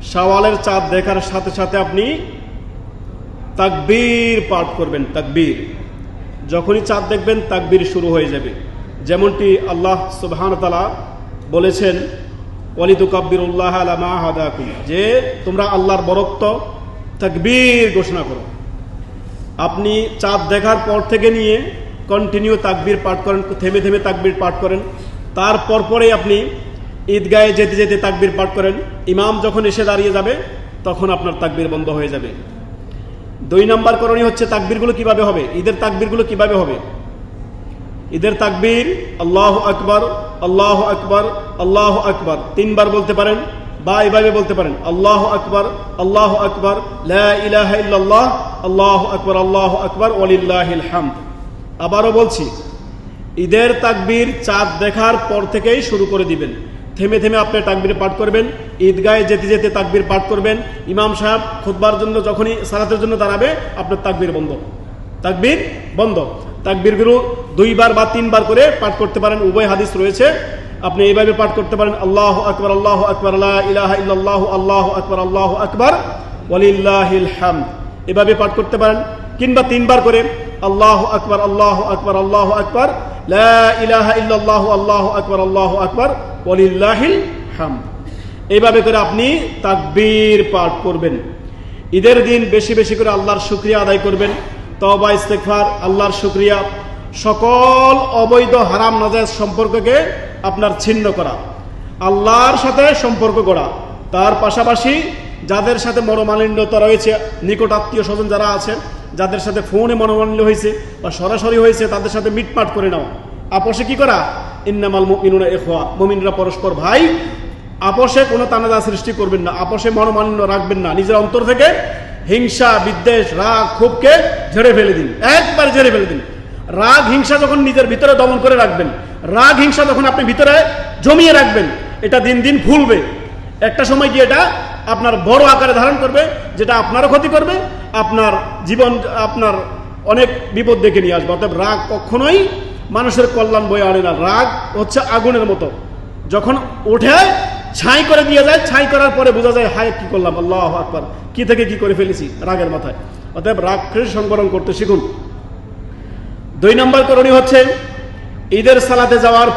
শাওয়ালের চাঁদ দেখার সাথে সাথে আপনি তাকবীর পাঠ করবেন। তাকবীর, যখনই চাঁদ দেখবেন তাকবীর শুরু হয়ে যাবে। যেমনটি আল্লাহ সুবহানাহু ওয়া তাআলা বলেছেন, ওয়ালিতুকাব্বিরুল্লাহ আলা মা হাদাকুম, যে তোমরা আল্লাহর বরত্ব তাকবীর ঘোষণা করো। আপনি চাঁদ দেখার পর থেকে নিয়ে কন্টিনিউ তাকবীর পাঠ করেন, থেমে থেমে তাকবীর পাঠ করেন। তারপর পরেই আপনি ঈদগাহে যেতে যেতে তাকবীর পাঠ করেন। ইমাম যখন এসে দাঁড়িয়ে যাবে তখন আপনার তাকবীর বন্ধ হয়ে যাবে। 2 নম্বর করণীয় হচ্ছে তাকবীরগুলো কিভাবে হবে, ঈদের তাকবীরগুলো কিভাবে হবে। ঈদের তাকবীর আল্লাহু আকবার, আল্লাহু আকবার, আল্লাহু আকবার 3 বার বলতে পারেন, বা এভাবে বলতে পারেন আল্লাহু আকবার, আল্লাহু আকবার, লা ইলাহা ইল্লাল্লাহ, আল্লাহু আকবার, আল্লাহু আকবার, ওয়ালিল্লাহিল হামদ। আবারও বলছি, ঈদের তাকবীর চাঁদ দেখার পর থেকেই শুরু করে দিবেন। থেমে থেমে আপনি তাকবীর পাঠ করবেন, ঈদগাহে যেতে যেতে তাকবীর পাঠ করবেন। ইমাম সাহেব খুতবার জন্য যখনই সালাতের জন্য দাঁড়াবে আপনার তাকবীর বন্ধ, তাকবীর বন্ধ। তাকবীরগুলো 2 বার বা 3 বার করে পাঠ করতে পারেন, উভয় হাদিস রয়েছে। আপনি এইভাবে পাঠ করতে পারেন আল্লাহু আকবার, আল্লাহু আকবার, লা ইলাহা ইল্লাল্লাহ, আল্লাহু আকবার, আল্লাহু আকবার, ওয়ালিল্লাহিল হামদ। এভাবে পাঠ করতে পারেন। কিংবা 3 বার করে আল্লাহু আকবার, আল্লাহু আকবার, আল্লাহু আকবার, লা ইলাহা ইল্লাল্লাহ, আল্লাহু আকবার, আল্লাহু আকবার, ওয়ালিল্লাহিল হামদ। এইভাবে করে আপনি তাকবীর পাঠ করবেন। ঈদের দিন বেশি বেশি করে আল্লাহর শুকরিয়া আদায় করবেন, তওবা ইস্তেগফার, আল্লাহর শুকরিয়া, সকল অবৈধ হারাম নাজায়েজ সম্পর্ককে আপনার ছিন্ন করা, আল্লাহর সাথে সম্পর্ক গড়া। তার পাশাপাশি যাদের সাথে মনোমালিন্যতা রয়েছে, নিকট আত্মীয় স্বজন যারা আছেন, যাদের সাথে ফোনে মনোমালিন্য হয়েছে বা সরাসরি হয়েছে, তাদের সাথে মিটমাট করে নেওয়া। আপোষে কি করা, ইন্নামাল মুমিনুনা ইখওয়া, মুমিনরা পরস্পর ভাই। আপোষে কোনো তানাজা সৃষ্টি করবেন না, আপোষে মনোমালিন্য রাখবেন না। নিজের অন্তর থেকে হিংসা, বিদ্বেষ, রাগ, ক্ষোভকে ঝেড়ে ফেলে দিন, একবার ঝেড়ে ফেলে দিন। রাগ হিংসা যখন নিজের ভিতরে দমন করে রাখবেন, রাগ হিংসা যখন আপনি ভিতরে জমিয়ে রাখবেন, এটা দিন দিন ফুলবে। একটা সময় গিয়ে এটা আপনার বড় আকারে ধারণ করবে, যেটা আপনারও ক্ষতি করবে, আপনার জীবন, আপনার অনেক বিপদ ডেকে নিয়ে আসবে। অর্থাৎ রাগ কখনোই মানুষের কল্যাণ বয়ে আনে না। রাগ হচ্ছে আগুনের মতো, যখন ওঠে ছাই করে দিয়ে যায়, ছাই করার পরে বোঝা যায় হায় কি করলাম, আল্লাহু আকবার, কি থেকে কি করে ফেলেছি রাগের মাথায়। অতএব রাগকে সংবরণ করতে শিখুন। 2 নম্বর করণীয় হচ্ছে ঈদের সালাতে যাওয়ার